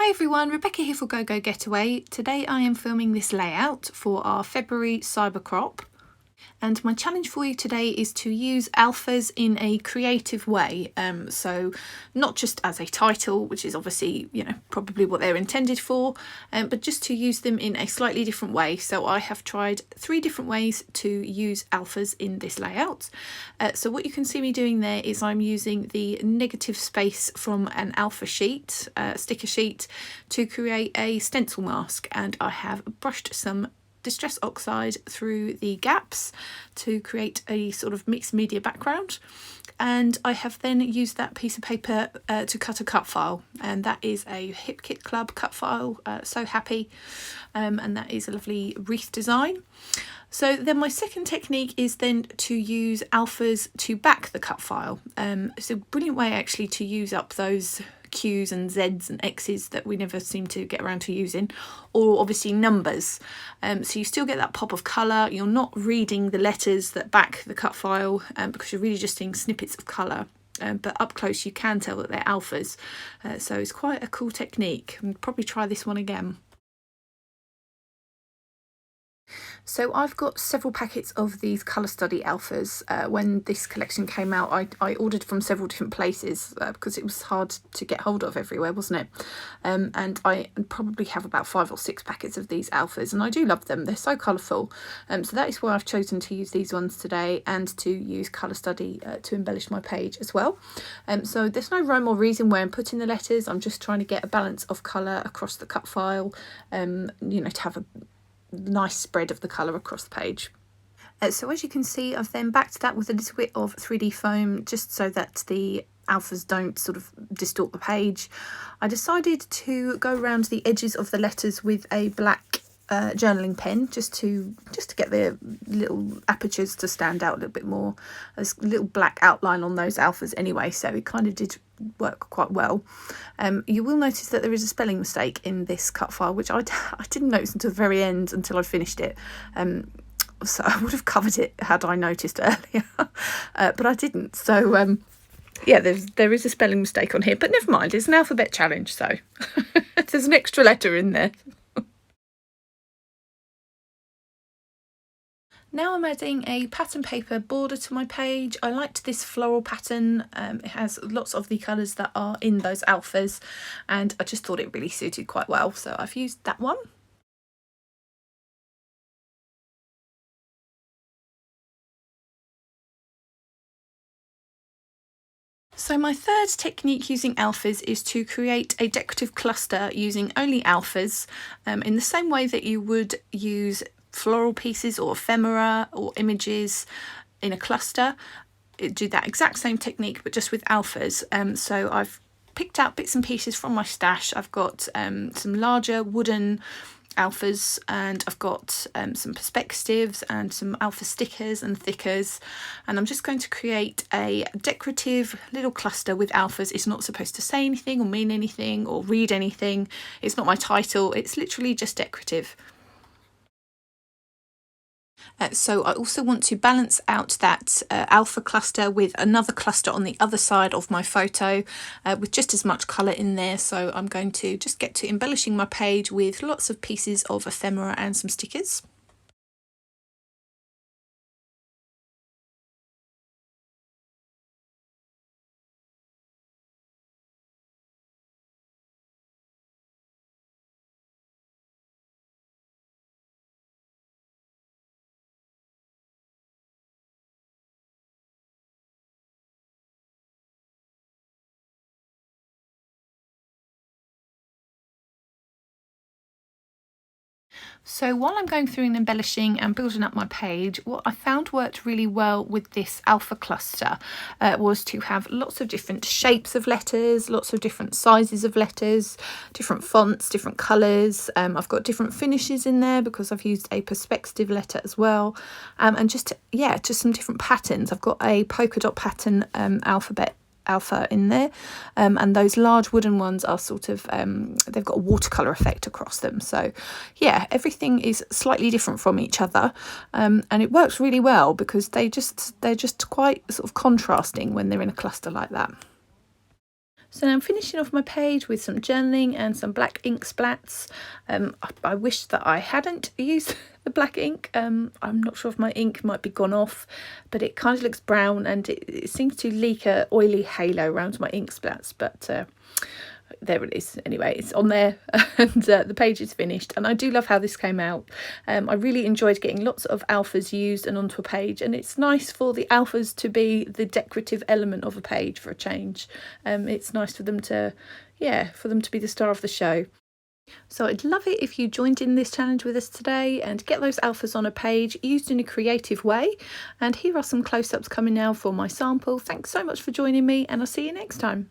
Hi everyone, Rebecca here for Gogo Getaway. Today I am filming this layout for our February cyber crop. And my challenge for you today is to use alphas in a creative way. So not just as a title, which is obviously, probably what they're intended for, but just to use them in a slightly different way. So I have tried 3 different ways to use alphas in this layout. So what you can see me doing there is I'm using the negative space from an alpha sheet, sticker sheet, to create a stencil mask, and I have brushed some Distress Oxide through the gaps to create a sort of mixed media background, and I have then used that piece of paper to cut a cut file, and that is a Hip Kit Club cut file. So happy, and that is a lovely wreath design. So then my second technique is then to use alphas to back the cut file. It's a brilliant way actually to use up those Q's and Z's and X's that we never seem to get around to using, or obviously numbers. So you still get that pop of colour. You're not reading the letters that back the cut file because you're really just seeing snippets of colour. But up close you can tell that they're alphas. So it's quite a cool technique. I'll probably try this one again. So I've got several packets of these colour study alphas. When this collection came out, I ordered from several different places because it was hard to get hold of everywhere, wasn't it? And I probably have about 5 or 6 packets of these alphas, and I do love them. They're so colourful. So that is why I've chosen to use these ones today, and to use colour study to embellish my page as well. So there's no rhyme or reason where I'm putting the letters. I'm just trying to get a balance of colour across the cut file, to have a nice spread of the colour across the page. So as you can see, I've then backed that with a little bit of 3D foam just so that the alphas don't sort of distort the page. I decided to go around the edges of the letters with a black journaling pen just to get the little apertures to stand out a little bit more. There's a little black outline on those alphas anyway, so it kind of did work quite well. You will notice that there is a spelling mistake in this cut file, which I didn't notice until the very end, until I finished it. So I would have covered it had I noticed earlier, but I didn't. So yeah, there is a spelling mistake on here, but never mind, it's an alphabet challenge, so there's an extra letter in there. Now I'm adding a pattern paper border to my page. I liked this floral pattern. It has lots of the colours that are in those alphas, and I just thought it really suited quite well, so I've used that one. So my third technique using alphas is to create a decorative cluster using only alphas, in the same way that you would use floral pieces or ephemera or images in a cluster. Do that exact same technique but just with alphas. So I've picked out bits and pieces from my stash. I've got some larger wooden alphas, and I've got some perspectives and some alpha stickers and thickers, and I'm just going to create a decorative little cluster with alphas. It's not supposed to say anything or mean anything or read anything. It's not my title, it's literally just decorative. So I also want to balance out that alpha cluster with another cluster on the other side of my photo with just as much colour in there. So I'm going to just get to embellishing my page with lots of pieces of ephemera and some stickers. So while I'm going through and embellishing and building up my page, what I found worked really well with this alpha cluster was to have lots of different shapes of letters, lots of different sizes of letters, different fonts, different colours. I've got different finishes in there because I've used a perspective letter as well, and just some different patterns. I've got a polka dot pattern alpha in there, and those large wooden ones are sort of they've got a watercolor effect across them. So yeah, everything is slightly different from each other, and it works really well because they're just quite sort of contrasting when they're in a cluster like that. So now I'm finishing off my page with some journaling and some black ink splats. I wish that I hadn't used the black ink. I'm not sure if my ink might be gone off, but it kind of looks brown and it seems to leak a oily halo around my ink splats, but there it is. Anyway, it's on there and the page is finished, and I do love how this came out. I really enjoyed getting lots of alphas used and onto a page, and it's nice for the alphas to be the decorative element of a page for a change. It's nice for them to, for them to be the star of the show. So I'd love it if you joined in this challenge with us today and get those alphas on a page used in a creative way. And here are some close-ups coming now for my sample. Thanks so much for joining me, and I'll see you next time.